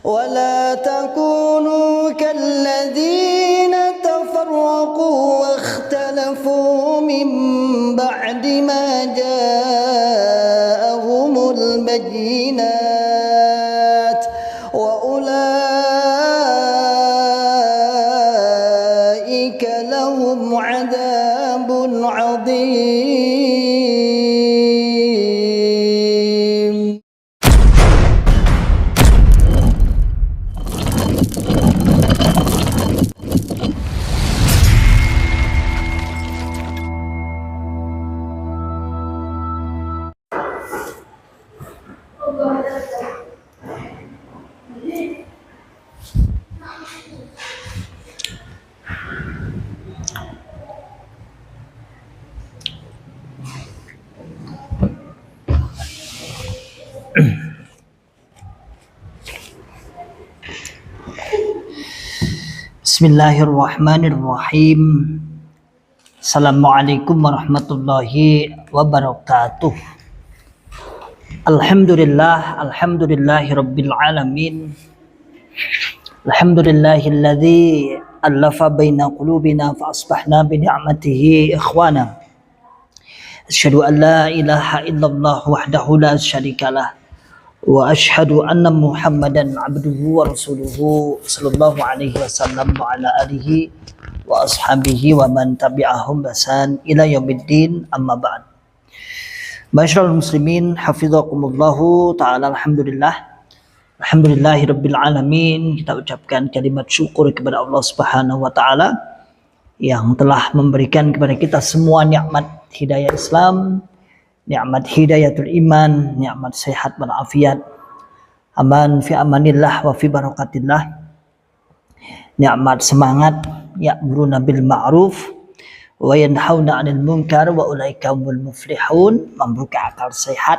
ولا تكونوا كالذين تفرقوا واختلفوا من بعد ما جاءهم البينات وأولئك لهم عذاب عظيم. Bismillahirrahmanirrahim. Assalamualaikum warahmatullahi wabarakatuh. Alhamdulillahi rabbil alamin. Alhamdulillahilladzi allafa baina qulubina fa asbahna bi ni'matihi ikhwana. Asyhadu an la ilaha illallah wahdahu la syarikalah. Wa ashhadu anna Muhammadan abduhu wa rasuluhu sallallahu alaihi wasallam wa ala alihi wa ashabihi wa man tabi'ahum basan ila yaumiddin, amma ba'd. Masyaallah muslimin hafizakumullahu ta'ala. Alhamdulillahi rabbil alamin. Kita ucapkan kalimat syukur kepada Allah Subhanahu wa taala yang telah memberikan kepada kita semua nikmat hidayah Islam, nikmat hidayatul iman, nikmat sehat walafiat, aman fi amanillah wa fi barakatillah, nikmat semangat, ya'muruna bil ma'ruf wa yanhauna 'anil munkar wa ulaika humul muflihun, membuka akal sehat,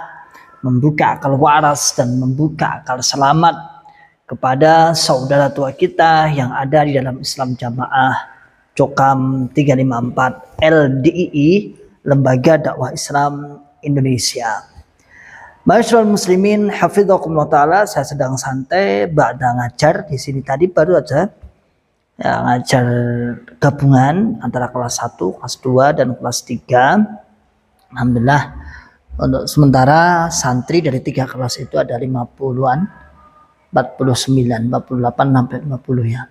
membuka akal waras dan membuka akal selamat kepada saudara tua kita yang ada di dalam Islam Jamaah Cokam 354 LDII, Lembaga Dakwah Islam Indonesia. Masyaallah muslimin hafizakumullah taala. Saya sedang santai ba'da ngajar di sini tadi, baru aja ya, ngajar gabungan antara kelas 1, kelas 2 dan kelas 3. Alhamdulillah untuk sementara santri dari 3 kelas itu ada 50-an, 49, 48 sampai 50 ya.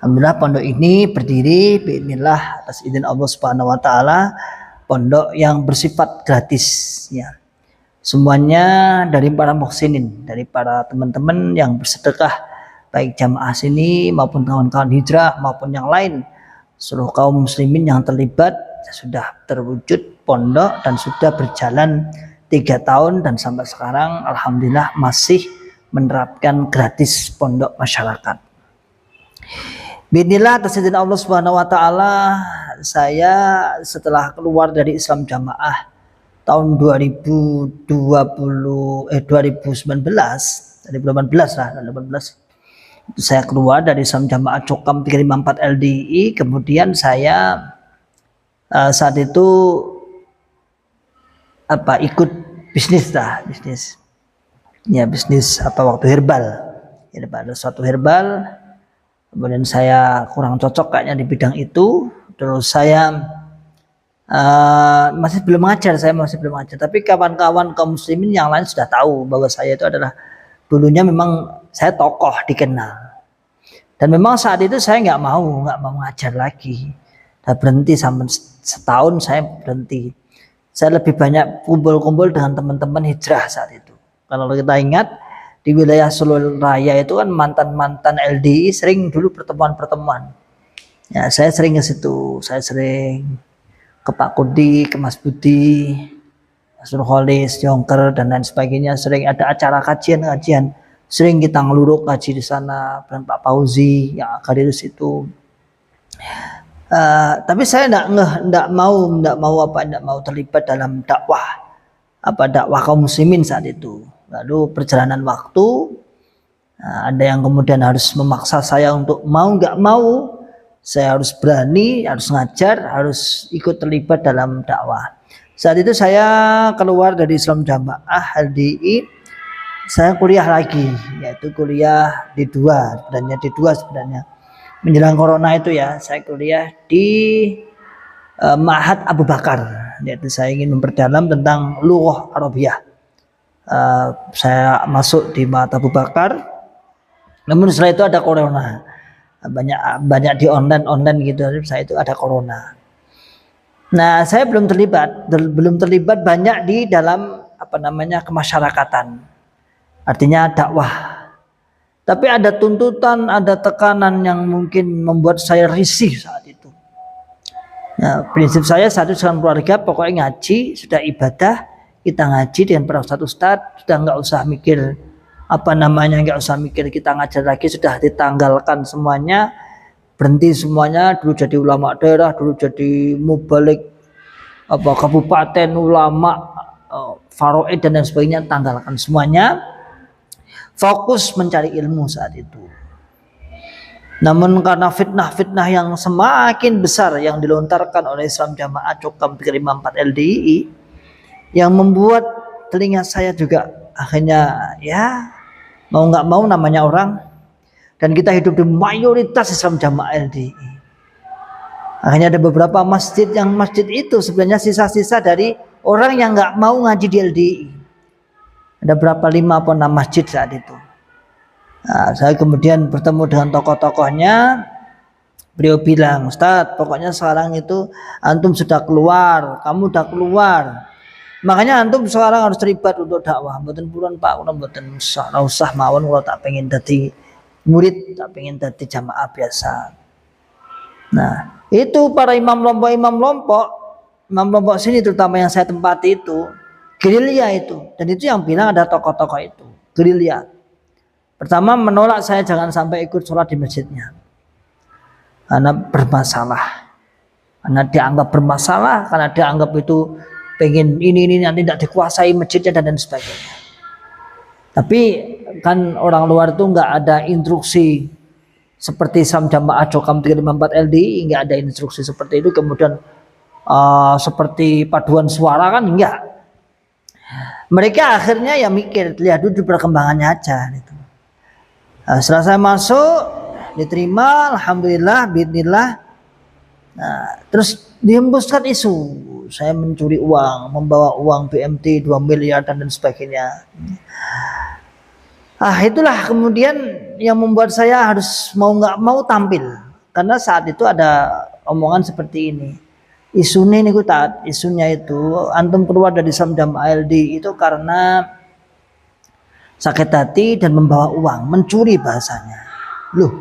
Alhamdulillah pondok ini berdiri biidznillah atas izin Allah Subhanahu wa taala, pondok yang bersifat gratis ya. Semuanya dari para muhsinin, dari para teman-teman yang bersedekah, baik jamaah sini maupun kawan-kawan hijrah maupun yang lain. Seluruh kaum muslimin yang terlibat sudah terwujud pondok dan sudah berjalan 3 tahun dan sampai sekarang alhamdulillah masih menerapkan gratis pondok masyarakat. Bismillah atas izin Allah Subhanahu wa taala, saya setelah keluar dari Islam Jamaah tahun 2019 saya keluar dari Islam Jamaah Cokam 354 LDI. Kemudian saya saat itu ikut bisnis waktu herbal, ada suatu herbal. Kemudian saya kurang cocok kayaknya di bidang itu. Terus saya masih belum ngajar, tapi kawan-kawan kaum muslimin yang lain sudah tahu bahwa saya itu adalah dulunya memang saya tokoh dikenal. Dan memang saat itu saya nggak mau ngajar lagi. Dan berhenti sampai setahun saya berhenti. Saya lebih banyak kumpul-kumpul dengan teman-teman hijrah saat itu. Kalau kita ingat di wilayah Solo Raya itu kan mantan-mantan LDI sering dulu pertemuan-pertemuan. Ya, saya sering ke situ, saya sering ke Pak Kudi, ke Mas Budi, Mas Nurholis, Jongker dan lain sebagainya. Sering ada acara kajian, sering kita ngeluruk kaji di sana dengan Pak Fauzi yang akan di situ. Tapi saya enggak mau terlibat dalam dakwah kaum muslimin saat itu. Lalu perjalanan waktu, ada yang kemudian harus memaksa saya untuk mau nggak mau, saya harus berani, harus ngajar, harus ikut terlibat dalam dakwah. Saat itu saya keluar dari Islam Jamaah LDI saya kuliah lagi, yaitu kuliah D2 sebenarnya. Menjelang corona itu ya, saya kuliah di Ma'had Abu Bakar, yaitu saya ingin memperdalam tentang lughah Arabiyah. Saya masuk di Ma'had Abu Bakar, namun setelah itu ada corona, banyak di online gitu, saya itu ada corona. Nah, saya belum terlibat banyak di dalam kemasyarakatan. Artinya dakwah. Tapi ada tuntutan, ada tekanan yang mungkin membuat saya risih saat itu. Nah, prinsip saya saat itu dengan keluarga, pokoknya ngaji, sudah ibadah, kita ngaji dengan para ustadz, sudah nggak usah mikir nggak usah mikir kita ngajar lagi, sudah ditanggalkan semuanya, berhenti semuanya. Dulu jadi ulama daerah, dulu jadi mubalik kabupaten, ulama faraid dan lain sebagainya, tanggalkan semuanya. Fokus mencari ilmu saat itu. Namun karena fitnah-fitnah yang semakin besar yang dilontarkan oleh Islam Jamaah Cokam 354 LDII, yang membuat telinga saya juga akhirnya ya mau nggak mau, namanya orang, dan kita hidup di mayoritas Islam Jamaah LDII. Akhirnya ada beberapa masjid itu sebenarnya sisa-sisa dari orang yang nggak mau ngaji di LDII. Ada berapa 5 atau 6 masjid saat itu. Nah, saya kemudian bertemu dengan tokoh-tokohnya. Beliau bilang, Ustadz, pokoknya sekarang itu antum sudah keluar, kamu sudah keluar. Makanya antum sekarang harus terlibat untuk dakwah. Mboten purun Pak, mboten usah mawon kalau tak pengen dadi murid, tak pengen dadi jamaah biasa. Nah, itu para imam kelompok sini terutama yang saya tempati itu gerilya itu, dan itu yang bilang ada tokoh-tokoh itu gerilya. Pertama menolak saya jangan sampai ikut sholat di masjidnya karena bermasalah, karena dianggap bermasalah, karena dianggap itu pengen ini nanti tidak dikuasai masjidnya dan lain sebagainya. Tapi kan orang luar itu nggak ada instruksi seperti Islam Jamaah Cokam 354 LDI, nggak ada instruksi seperti itu. Kemudian seperti paduan suara kan enggak. Mereka akhirnya ya mikir, lihat dulu perkembangannya aja gitu. Setelah saya masuk, diterima, alhamdulillah, bismillah. Nah, terus dihembuskan isu saya mencuri uang, membawa uang BMT 2 miliar dan lain sebagainya. Itulah kemudian yang membuat saya harus mau nggak mau tampil, karena saat itu ada omongan seperti ini. Isunya itu antum keluar dari Islam Jamaah LD itu karena sakit hati dan membawa uang, mencuri bahasanya. Loh.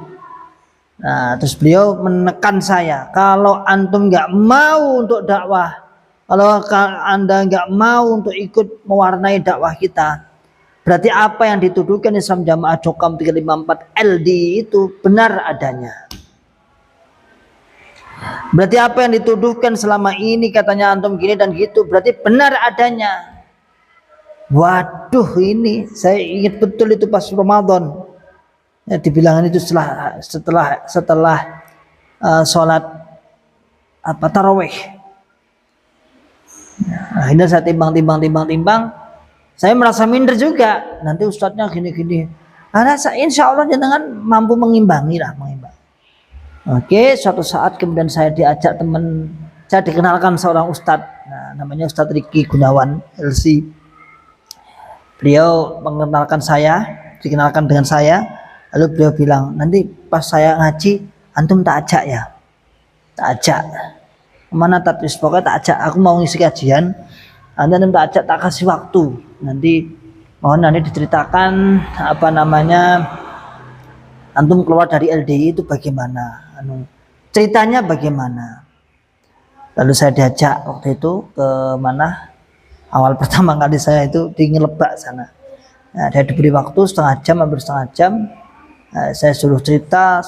Nah, terus beliau menekan saya, kalau antum nggak mau untuk dakwah, kalau anda nggak mau untuk ikut mewarnai dakwah kita, berarti apa yang dituduhkan Islam Jamaah Cokam 354 LD itu benar adanya. Berarti apa yang dituduhkan selama ini katanya antum gini dan gitu, berarti benar adanya. Waduh, ini saya ingat betul itu pas Ramadan. Ya, dibilangan itu setelah sholat tarawih. Nah, ini saya timbang. Saya merasa minder juga. Nanti ustadznya gini-gini. Karena insya Allah jangan mampu mengimbangi. Oke, suatu saat kemudian saya diajak teman, saya dikenalkan seorang ustadz, namanya Ustadz Riki Gunawan LC. Beliau dikenalkan dengan saya, lalu beliau bilang, nanti pas saya ngaji, antum tak ajak ya? Tak ajak. Kemana tatwis? Pokoknya tak ajak, aku mau ngisi kajian, antum tak ajak, tak kasih waktu. Mohon nanti diceritakan antum keluar dari LDI itu bagaimana? Ceritanya bagaimana? Lalu saya diajak waktu itu ke mana? Awal pertama kali saya itu di Ngelebak sana. Nah, dia diberi waktu hampir setengah jam. Saya suruh cerita,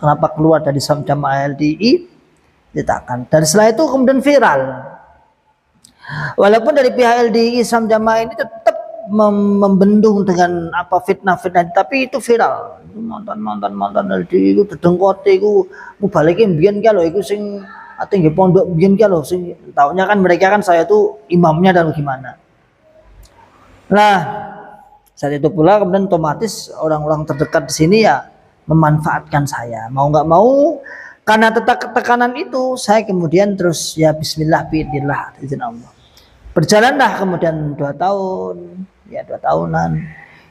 kenapa keluar dari Islam Jamaah LDI, ceritakan. Dan setelah itu kemudian viral. Walaupun dari pihak LDI Islam Jamaah ini tetap membendung dengan fitnah, tapi itu viral. Mantan LDI itu dedengkote iku mubalike mbiyen ki lho iku sing tinggi pondok mbiyen ki lho sing taunya kan mereka kan saya tuh imamnya dan gimana. Nah, Saat itu pula kemudian otomatis orang-orang terdekat di sini ya memanfaatkan saya. Mau nggak mau, karena tekanan itu saya kemudian terus ya Bismillah biidznillah, izin Allah. Berjalanlah kemudian 2 tahun, ya 2 tahunan.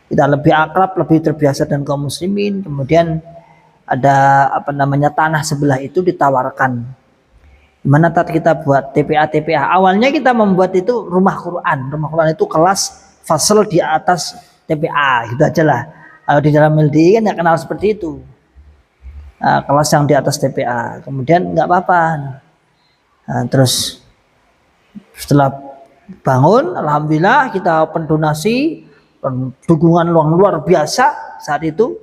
Kita lebih akrab, lebih terbiasa dengan kaum muslimin. Kemudian ada tanah sebelah itu ditawarkan. Gimana tadi kita buat TPA. Awalnya kita membuat itu rumah Quran. Rumah Quran itu kelas fasal di atas TPA, gitu aja lah. Kalau di dalam LDI kan nggak kenal seperti itu. Nah, kelas yang di atas TPA. Kemudian nggak apa-apa. Nah, terus setelah bangun, alhamdulillah kita open donasi, dukungan luar biasa saat itu.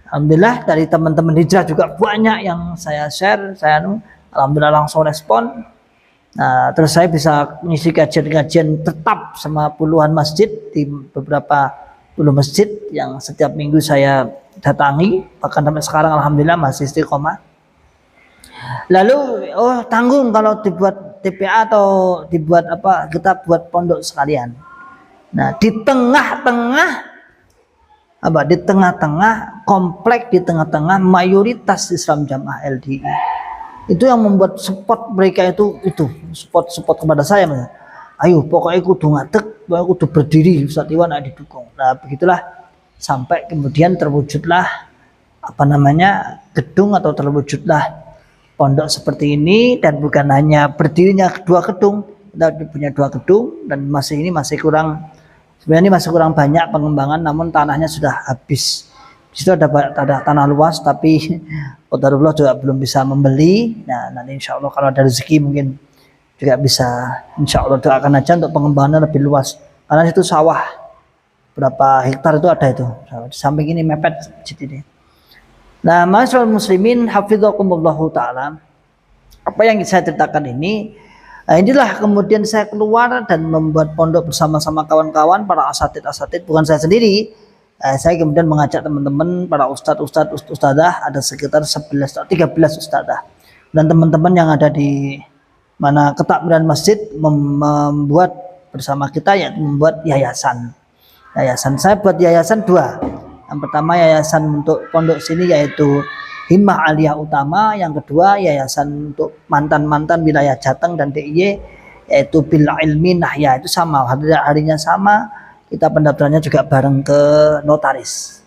Alhamdulillah dari teman-teman hijrah juga banyak yang saya share, alhamdulillah langsung respon. Nah, terus saya bisa mengisi kajian-kajian tetap sama puluhan masjid di beberapa puluh masjid yang setiap minggu saya datangi, bahkan sampai sekarang alhamdulillah masih istiqomah. Lalu tanggung kalau dibuat TPA atau dibuat kita buat pondok sekalian. Nah, di tengah-tengah komplek, di tengah-tengah mayoritas Islam Jamaah LDI. Itu yang membuat support mereka itu support kepada saya. Ayo pokoknya kudu ngadeg, pokoknya kudu berdiri, Ustaz Iwan didukung. Nah, begitulah sampai kemudian terwujudlah gedung atau terwujudlah pondok seperti ini. Dan bukan hanya berdirinya 2 gedung, kita punya 2 gedung dan masih kurang, sebenarnya masih kurang banyak pengembangan, namun tanahnya sudah habis. Di situ ada tanah luas, tapi qadarullah juga belum bisa membeli. Nah, nanti insya Allah kalau ada rezeki mungkin juga bisa, insya Allah doakan aja untuk pengembangannya lebih luas. Karena itu sawah, berapa hektar itu ada itu. Di samping ini mepet ini. Nah, masyaallah muslimin hafizakumullahu ta'ala. Apa yang saya ceritakan ini, inilah kemudian saya keluar dan membuat pondok bersama-sama kawan-kawan, para asatid, bukan saya sendiri. Saya kemudian mengajak teman-teman, para ustadzah, ada sekitar 13 ustadzah. Dan teman-teman yang ada di mana ketakmiran masjid membuat bersama kita, yaitu membuat yayasan. Saya buat yayasan 2. Yang pertama yayasan untuk pondok sini yaitu Himmah Aliyah Utama, yang kedua yayasan untuk mantan-mantan wilayah Jateng dan DIY yaitu Bil Ilmi Nahya. Itu sama, harinya sama, kita pendaftarannya juga bareng ke notaris.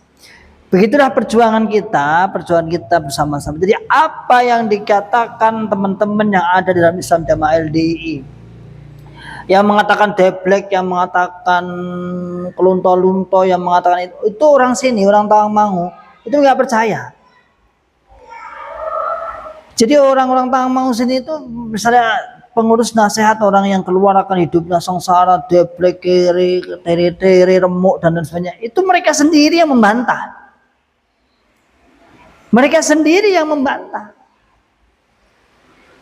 Begitulah perjuangan kita bersama-sama. Jadi apa yang dikatakan teman-teman yang ada di dalam Islam Jamaah LDI, yang mengatakan deblek, yang mengatakan kelunto-lunto, yang mengatakan itu orang sini, orang Tawangmangu, itu nggak percaya. Jadi orang-orang Tawangmangu sini itu misalnya pengurus nasihat, orang yang keluar akan hidupnya sengsara, deblek, tere, remuk dan sebagainya, itu mereka sendiri yang membantah.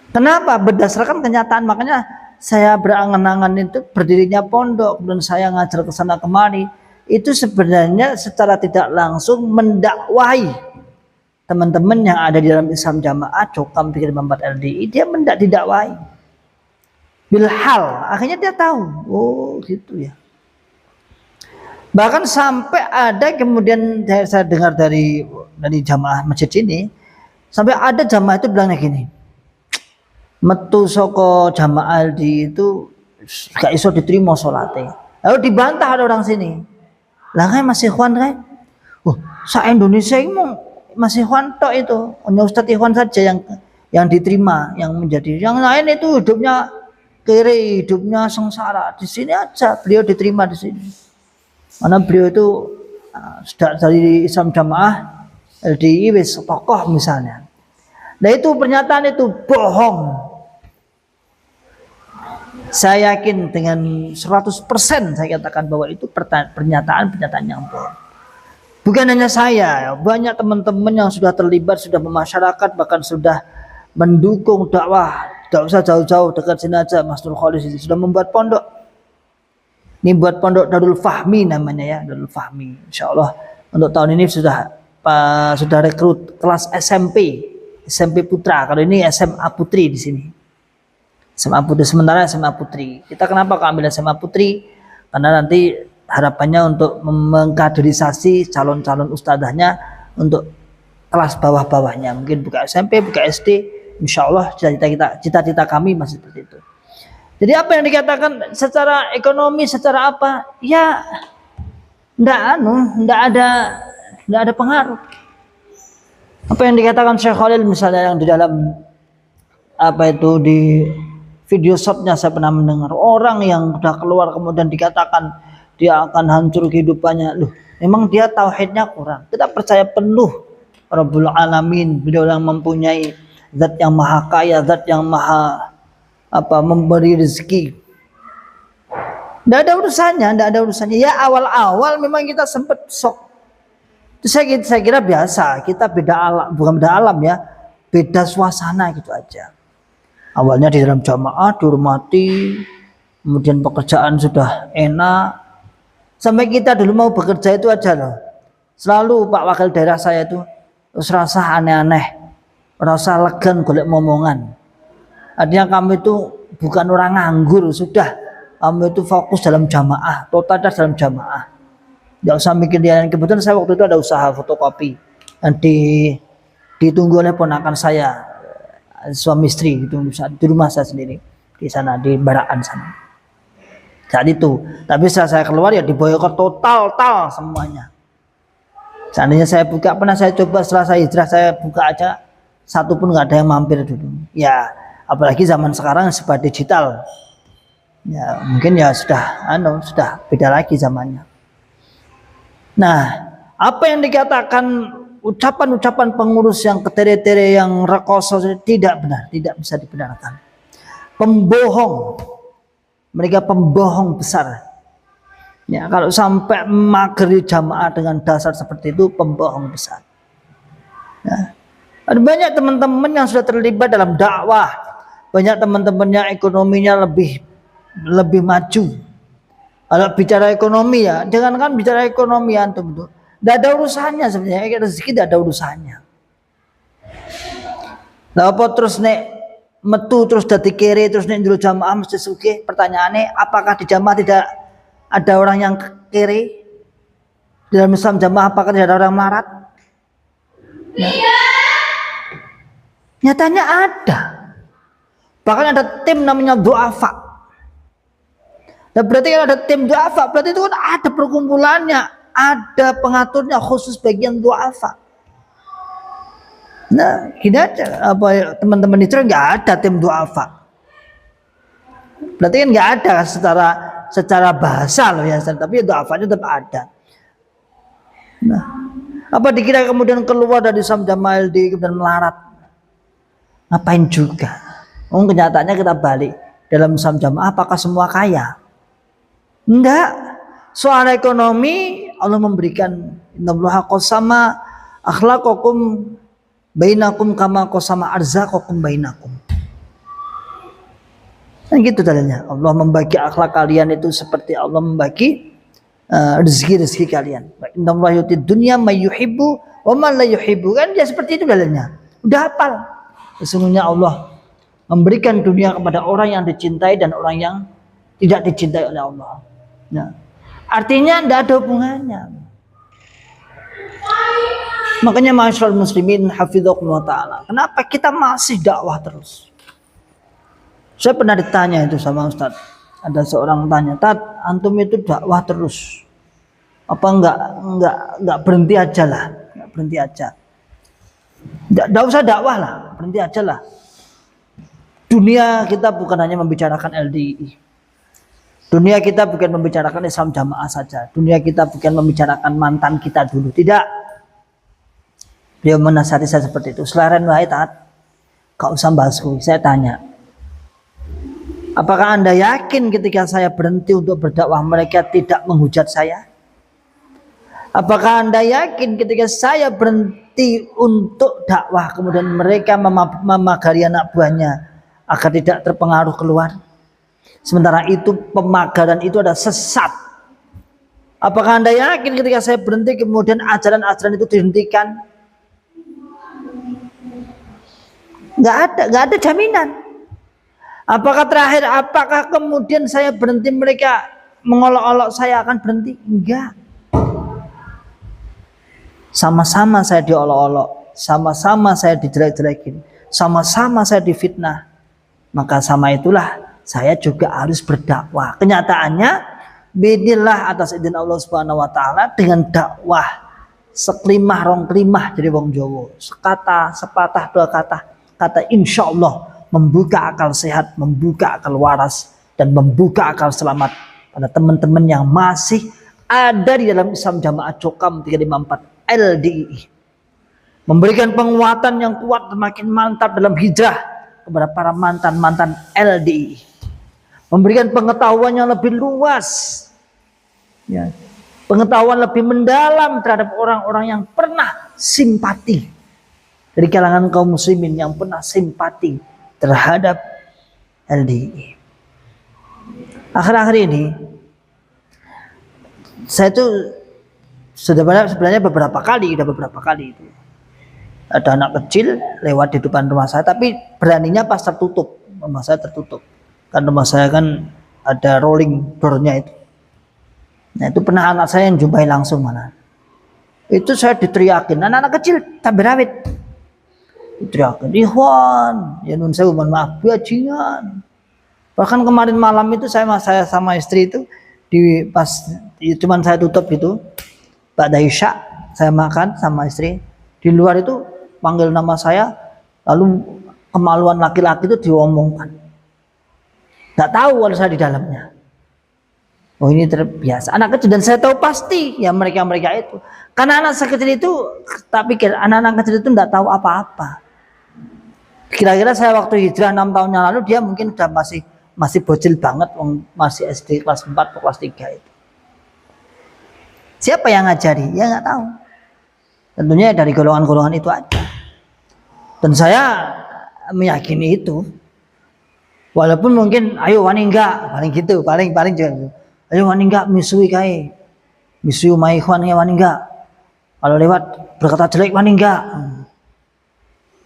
Kenapa? Berdasarkan kenyataan. Makanya saya berangan-angan itu berdirinya pondok dan saya ngajar ke sana kemari, itu sebenarnya secara tidak langsung mendakwahi teman-teman yang ada di dalam Islam Jamaah Cokam 354 LDI. Dia didakwahi bilhal, akhirnya dia tahu, oh gitu ya. Bahkan sampai ada kemudian saya dengar dari jamaah masjid ini, sampai ada jamaah itu bilangnya gini, metu soko jamaah LDI itu gak iso diterima sholatnya. Lalu dibantah ada orang sini, lah kan masih ikhwan kan? Sa Indonesia ini masih ikhwan tok itu, hanya Ustadz Ikhwan saja yang diterima, yang menjadi, yang lain itu hidupnya kere, hidupnya sengsara. Di sini aja beliau diterima di sini. Karena beliau itu sudah dari Islam Jamaah LDI wis tokoh misalnya. Nah itu pernyataan itu bohong. Saya yakin dengan 100% saya katakan bahwa itu pernyataan yang bohong. Bukan hanya saya, banyak teman-teman yang sudah terlibat, sudah memasyarakat, bahkan sudah mendukung dakwah. Tidak usah jauh-jauh, dekat sini aja, Mas Nur Khalis ini sudah membuat pondok. Ini buat pondok Darul Fahmi namanya ya, Darul Fahmi. Insya Allah untuk tahun ini sudah rekrut kelas SMP Putra. Kalau ini SMA Putri di sini. SMA Putri, sementara SMA Putri. Kita kenapa kok ambil SMA Putri? Karena nanti harapannya untuk mengkaderisasi calon-calon ustadzahnya untuk kelas bawah-bawahnya, mungkin buka SMP, buka SD, insya Allah cita-cita kami masih seperti itu. Jadi apa yang dikatakan secara ekonomi, secara apa, ya ndak ada pengaruh. Apa yang dikatakan Syekh Khalil misalnya yang di dalam apa itu di video shotnya saya pernah mendengar orang yang sudah keluar kemudian dikatakan dia akan hancur kehidupannya. Loh, memang dia tauhidnya kurang. Kita percaya penuh Rabbul Alamin, beliau yang mempunyai zat yang maha kaya, zat yang maha memberi rezeki. Tidak ada urusannya. Ya awal-awal memang kita sempat sok. Saya kira biasa, kita beda alam, bukan beda alam ya, beda suasana gitu aja. Awalnya di dalam jamaah dihormati, kemudian pekerjaan sudah enak. Sampai kita dulu mau bekerja itu aja loh. Selalu Pak Wakil Daerah saya itu rasa aneh-aneh, rasa legan golek momongan. Artinya kamu itu bukan orang nganggur, sudah kamu itu fokus dalam jamaah, totalitas dalam jamaah. Tidak usah mikir dia. Kebetulan saya waktu itu ada usaha fotokopi dan ditunggu oleh ponakan saya, suami istri di rumah saya sendiri di sana di Baraan sana. Saat itu, tapi setelah saya keluar ya diboykot total semuanya. Seandainya saya buka, pernah saya coba setelah saya hijrah saya buka aja, satu pun nggak ada yang mampir dulu. Ya, apalagi zaman sekarang serba digital. Ya, mungkin ya sudah beda lagi zamannya. Nah, apa yang dikatakan ucapan-ucapan pengurus yang ketere-tere, yang rekoso tidak benar, tidak bisa dibenarkan. Pembohong, mereka pembohong besar. Ya, kalau sampai mageri jamaah dengan dasar seperti itu, pembohong besar. Ya. Ada banyak teman-teman yang sudah terlibat dalam dakwah, banyak teman-temannya ekonominya lebih maju. Kalau bicara ekonomi ya, jangankan bicara ekonomi antum tuh, tidak ada urusannya sebenarnya, rezeki tidak ada urusannya. Lah apa terus nek metu terus dadi kere terus nek njero jamaah mesti sugih? Pertanyaannya, apakah di jamaah tidak ada orang yang kere? Di dalam Islam jamaah apakah tidak ada orang melarat? Ya. Nyatanya ada. Bahkan ada tim namanya du'afa. Dan berarti kan ada tim du'afa, berarti itu kan ada perkumpulannya, ada pengaturnya khusus bagian du'afa. Nah, gini aja, teman-teman itu nggak ada tim du'afa. Berarti kan nggak ada secara bahasa loh ya, tapi du'afanya tetap ada. Nah, apa dikira kemudian keluar dari Islam Jamaah LD kemudian melarat? Ngapain juga? Kenyataannya kita balik dalam Islam Jamaah, apakah semua kaya? Enggak. Soal ekonomi Allah memberikan innallaha qasama akhlaqakum bainakum kama qasama arzaqakum bainakum. Dan gitu dalilnya. Allah membagi akhlak kalian itu seperti Allah membagi rezeki kalian. Innallaha yutid dunya may yuhibbu wa man la yuhibbu. Kan dia seperti itu dalilnya. Udah hafal. Sesungguhnya Allah memberikan dunia kepada orang yang dicintai dan orang yang tidak dicintai oleh Allah. Nah, artinya tidak ada hubungannya. Makanya masyaallah muslimin hafizakumullah ta'ala, kenapa kita masih dakwah terus? Saya pernah ditanya itu sama Ustadz, ada seorang tanya, "Tat, antum itu dakwah terus, apa enggak berhenti aja lah, enggak berhenti aja, enggak usah dakwah lah, berhenti aja lah. Dunia kita bukan hanya membicarakan LDI. Dunia kita bukan membicarakan Islam Jamaah saja. Dunia kita bukan membicarakan mantan kita dulu. Tidak." Beliau menasihati saya seperti itu. Selaren wahai Tat, gak usah bahasku. Saya tanya, apakah Anda yakin ketika saya berhenti untuk berdakwah mereka tidak menghujat saya? Apakah Anda yakin ketika saya berhenti untuk dakwah kemudian mereka memagari anak buahnya agar tidak terpengaruh keluar? Sementara itu pemagaran itu ada sesat. Apakah Anda yakin ketika saya berhenti kemudian ajaran-ajaran itu dihentikan? Nggak ada jaminan. Apakah kemudian saya berhenti mereka mengolok-olok saya akan berhenti? Enggak. Sama-sama saya diolok-olok, sama-sama saya dijelek-jelekin, sama-sama saya difitnah. Maka sama itulah saya juga harus berdakwah. Kenyataannya bidillah atas izin Allah Subhanahu wa taala dengan dakwah seklimah rong klimah jadi wong Jawa. Sekata, sepatah, dua kata insyaallah membuka akal sehat, membuka akal waras dan membuka akal selamat pada teman-teman yang masih ada di dalam Islam Jamaah Cokam 354 LDII, memberikan penguatan yang kuat semakin mantap dalam hijrah kepada para mantan-mantan LDII, memberikan pengetahuan yang lebih luas, ya, pengetahuan lebih mendalam terhadap orang-orang yang pernah simpati dari kalangan kaum muslimin, yang pernah simpati terhadap LDII. Akhir-akhir ini saya tuh sebenarnya beberapa kali itu ada anak kecil lewat di depan rumah saya, tapi beraninya pas tertutup, rumah saya tertutup kan, rumah saya kan ada rolling door-nya itu. Nah itu pernah anak saya yang jumpai langsung, mana itu saya diteriakin anak-anak kecil cabai rawit, diteriakin Ikhwan ya nun sewu, mohon maaf bajingan. Bahkan kemarin malam itu saya sama istri itu cuman saya tutup itu Ba'da Isya, saya makan sama istri. Di luar itu panggil nama saya, lalu kemaluan laki-laki itu diomongkan. Nggak tahu kalau saya di dalamnya. Oh ini terbiasa. Anak kecil, dan saya tahu pasti ya mereka itu. Karena anak sekecil itu, tak pikir anak-anak kecil itu nggak tahu apa-apa. Kira-kira saya waktu hijrah 6 tahun yang lalu, dia mungkin udah masih bocil banget, masih SD kelas 4 atau kelas 3 itu. Siapa yang ngajari? Ya nggak tahu. Tentunya dari golongan-golongan itu aja. Dan saya meyakini itu. Walaupun mungkin, ayo wani enggak, paling gitu, paling juga. Ayo wani enggak misui kai, misui umai ikhwan ya wani enggak. Kalau lewat berkata jelek wani enggak.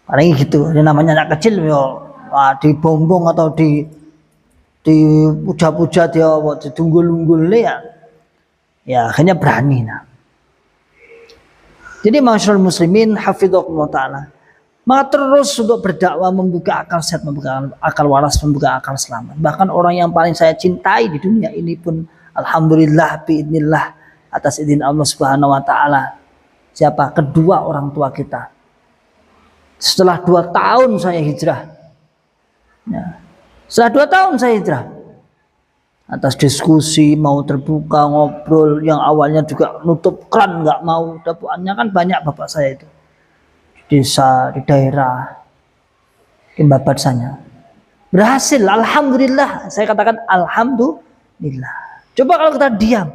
Paling gitu. Ini namanya anak kecil, yo, dibombong atau dipuja-puja dia, ditunggul-unggul ya akhirnya berani. Nah. Jadi masyaallah muslimin hafidhakumullah taala, maka terus untuk berdakwah, membuka akal sehat, membuka akal waras, membuka akal selamat. Bahkan orang yang paling saya cintai di dunia ini pun alhamdulillah biidznillah atas izin Allah Subhanahu wa taala. Siapa? Kedua orang tua kita. Setelah 2 tahun saya hijrah. Ya. Setelah 2 tahun saya hijrah. Atas diskusi, mau terbuka, ngobrol, yang awalnya juga nutup keran, nggak mau. Dapuannya kan banyak bapak saya itu. Di desa, di daerah, babat sana. Berhasil, alhamdulillah. Saya katakan alhamdulillah. Coba kalau kita diam.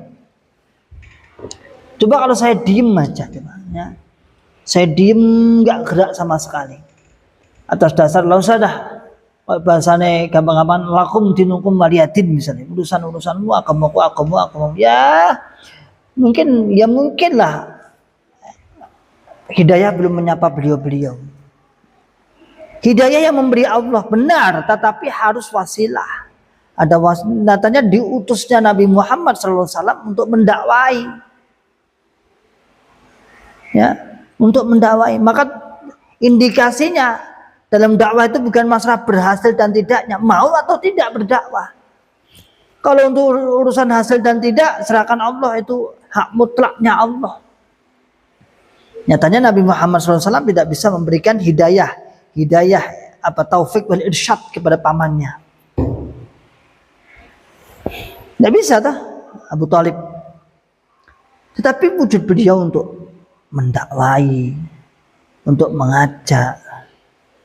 Coba kalau saya diem aja. Ya. Saya diem, nggak gerak sama sekali. Atas dasar, lalu saya dah bahasane gampang-gampang lakum dinukum waliyadin, misalnya urusan-urusanmu agamaku ya mungkin lah hidayah belum menyapa beliau-beliau. Hidayah yang memberi Allah benar, tetapi harus wasilah. Ada nyatanya diutusnya Nabi Muhammad SAW untuk mendakwai, ya, untuk mendakwai. Maka indikasinya dalam dakwah itu bukan masalah berhasil dan tidaknya, mau atau tidak berdakwah. Kalau untuk urusan hasil dan tidak, serahkan Allah, itu hak mutlaknya Allah. Nyatanya Nabi Muhammad SAW tidak bisa memberikan hidayah taufik wal irsyad kepada pamannya. Tidak bisa tuh Abu Thalib. Tetapi wujud beliau untuk mendakwai, untuk mengajak,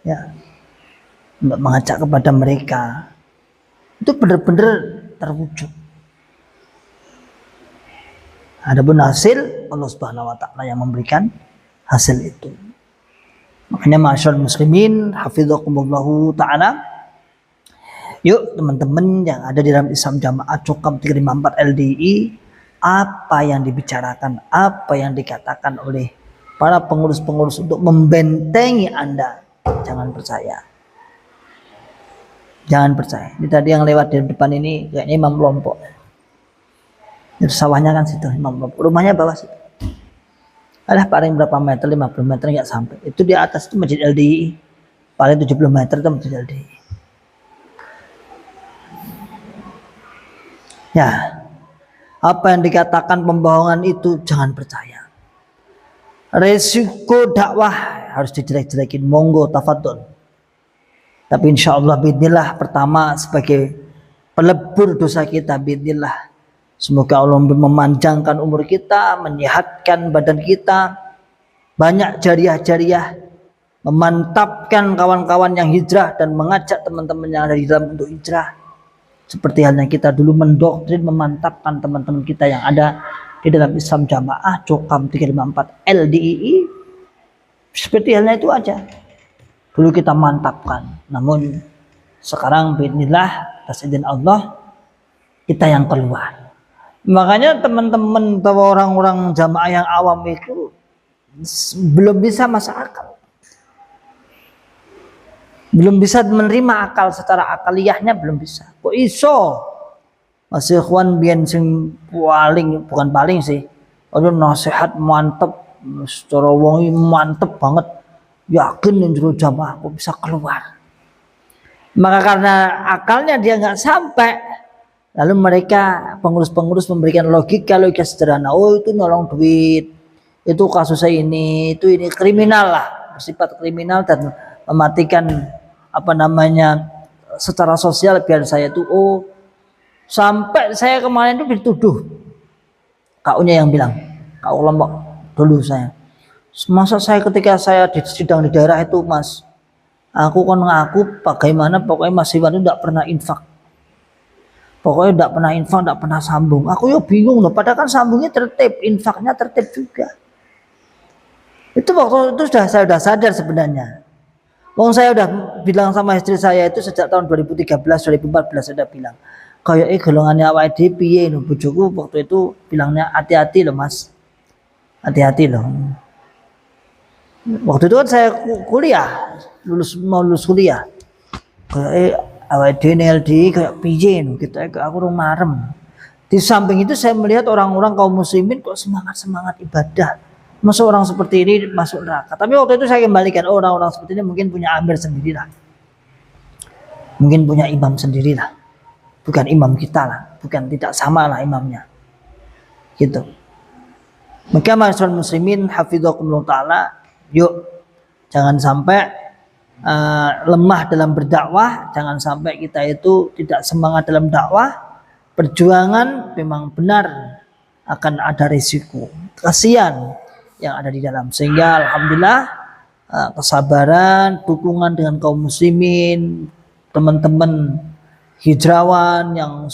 ya, untuk mengajak kepada mereka, itu benar-benar terwujud. Adapun hasil, Allah Subhanahu wa taala yang memberikan hasil itu. Makanya masyaallah muslimin hafizakumullahu taala, yuk teman-teman yang ada di dalam Islam Jamaah Cokam 354 LDI, apa yang dibicarakan, apa yang dikatakan oleh para pengurus-pengurus untuk membentengi Anda, jangan percaya. Jangan percaya. Ini tadi yang lewat di depan ini kayaknya imam kelompok. Itu sawahnya kan situ, Imam Bapak. Rumahnya bawah situ. Ada paling berapa meter, 50 meter nggak sampai. Itu di atas itu Masjid LDI. Paling 70 meter itu Masjid LDI. Ya, apa yang dikatakan pembohongan itu jangan percaya. Resiko dakwah harus dijelek-jelekin, monggo tafadhol. Tapi insya Allah bidnillah, pertama sebagai pelebur dosa kita bidnillah. Semoga Allah memanjangkan umur kita, menyehatkan badan kita, banyak jariah-jariah, memantapkan kawan-kawan yang hijrah dan mengajak teman-teman yang ada di dalam untuk hijrah. Seperti halnya kita dulu mendoktrin, memantapkan teman-teman kita yang ada di dalam Islam Jamaah Cokam 354 LDII. Seperti halnya itu aja. Dulu kita mantapkan, namun sekarang bismillah atas izin Allah kita yang keluar. Makanya teman-teman atau orang-orang jamaah yang awam itu belum bisa masuk akal, belum bisa menerima akal secara akaliyahnya, belum bisa. Kok iso masih ikhwan biyen sing paling, bukan paling sih, aduh nasihat mantep secara wong mantep banget, yakin yang jero jamaah kok bisa keluar. Maka karena akalnya dia nggak sampai, lalu mereka pengurus-pengurus memberikan logika sederhana. Oh itu nolong duit, itu kasusnya ini, itu ini kriminal lah, bersifat kriminal dan mematikan apa namanya secara sosial. Biar saya itu, oh sampai saya kemarin itu dituduh, kaunya yang bilang, kau Lombok dulu saya, masa saya ketika saya sidang di daerah itu mas, aku kan ngaku bagaimana pokoknya Mas Iwan itu tidak pernah infak. Pokoknya tidak pernah infak, tidak pernah sambung. Aku ya bingung loh, padahal kan sambungnya tertib, infaknya tertib juga. Itu waktu itu saya sudah sadar sebenarnya. Wong saya udah bilang sama istri saya itu sejak tahun 2013, 2014 saya udah bilang, kayak golongannya awake dhewe piye lho, bojoku waktu itu bilangnya hati-hati loh Mas. Hati-hati loh. Waktu itu kan saya kuliah, mau lulus kuliah. Kayak awake dhewe LDI kayak piye lho, kita aku urung marem. Di samping itu saya melihat orang-orang kaum muslimin kok semangat ibadah. Masa orang seperti ini masuk neraka. Tapi waktu itu saya kembalikan, orang-orang seperti ini mungkin punya amir sendirilah. Mungkin punya imam sendirilah. Bukan imam kita lah, bukan, tidak sama lah imamnya. Gitu. Maka masyarakat muslimin hafizakumullah taala, yuk jangan sampai lemah dalam berdakwah, jangan sampai kita itu tidak semangat dalam dakwah. Perjuangan memang benar akan ada risiko, kasihan yang ada di dalam. Sehingga alhamdulillah kesabaran, dukungan dengan kaum muslimin, teman-teman hijrawan yang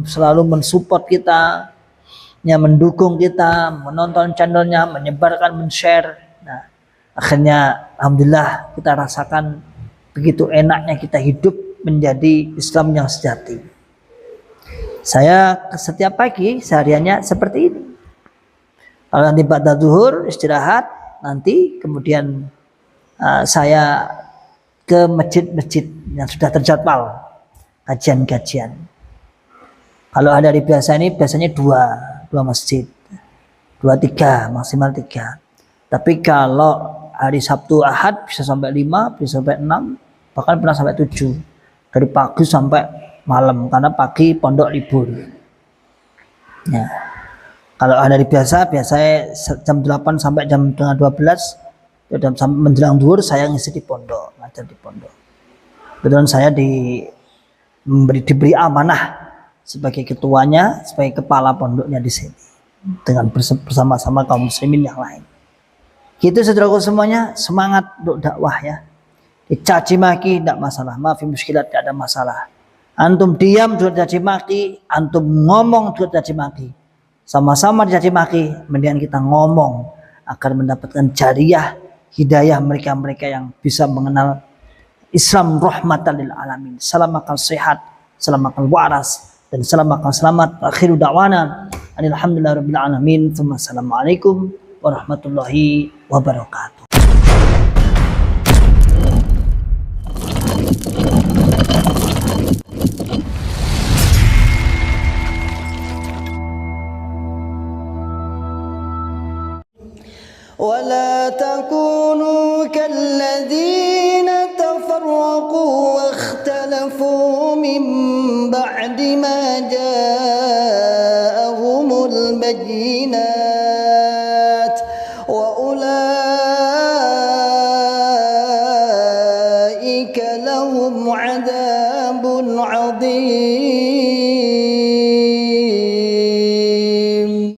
selalu mensupport kita, yang mendukung kita, menonton channelnya, menyebarkan, men-share. Nah, akhirnya alhamdulillah kita rasakan begitu enaknya kita hidup menjadi Islam yang sejati. Saya setiap pagi sehariannya seperti ini. Kalau nanti ba'da zuhur istirahat, nanti kemudian saya ke masjid-masjid yang sudah terjadwal kajian-kajian. Kalau ada hari biasa ini biasanya dua masjid, 2-3 maksimal 3. Tapi kalau hari Sabtu Ahad bisa sampai 5, bisa sampai 6, bahkan pernah sampai 7 dari pagi sampai malam, karena pagi pondok libur. Ya. Kalau hari biasa biasanya jam 8 sampai jam 11:30, dan sampai menjelang zuhur saya ngisi di pondok, ngajar di pondok. Kebetulan saya diberi amanah sebagai ketuanya, sebagai kepala pondoknya di sini, dengan bersama-sama kaum muslimin yang lain. Gitu saudaraku semuanya, semangat untuk dakwah ya. Dicaci maki tidak masalah, maaf muskilat tidak ada masalah. Antum diam juga dicaci maki, antum ngomong juga dicaci maki. Sama-sama dicaci maki, mendingan kita ngomong agar mendapatkan jariah hidayah mereka-mereka yang bisa mengenal Islam rahmatan lil alamin. Salam akal sehat, salam akal waras, dan salam akal selamat. Akhiru da'wana alhamdulillahirabbil alamin. Assalamualaikum warahmatullahi wabarakatuh. ولا تكونوا كالذين تفرقوا واختلفوا من بعد ما جاءهم البينات وأولئك لهم عذاب عظيم.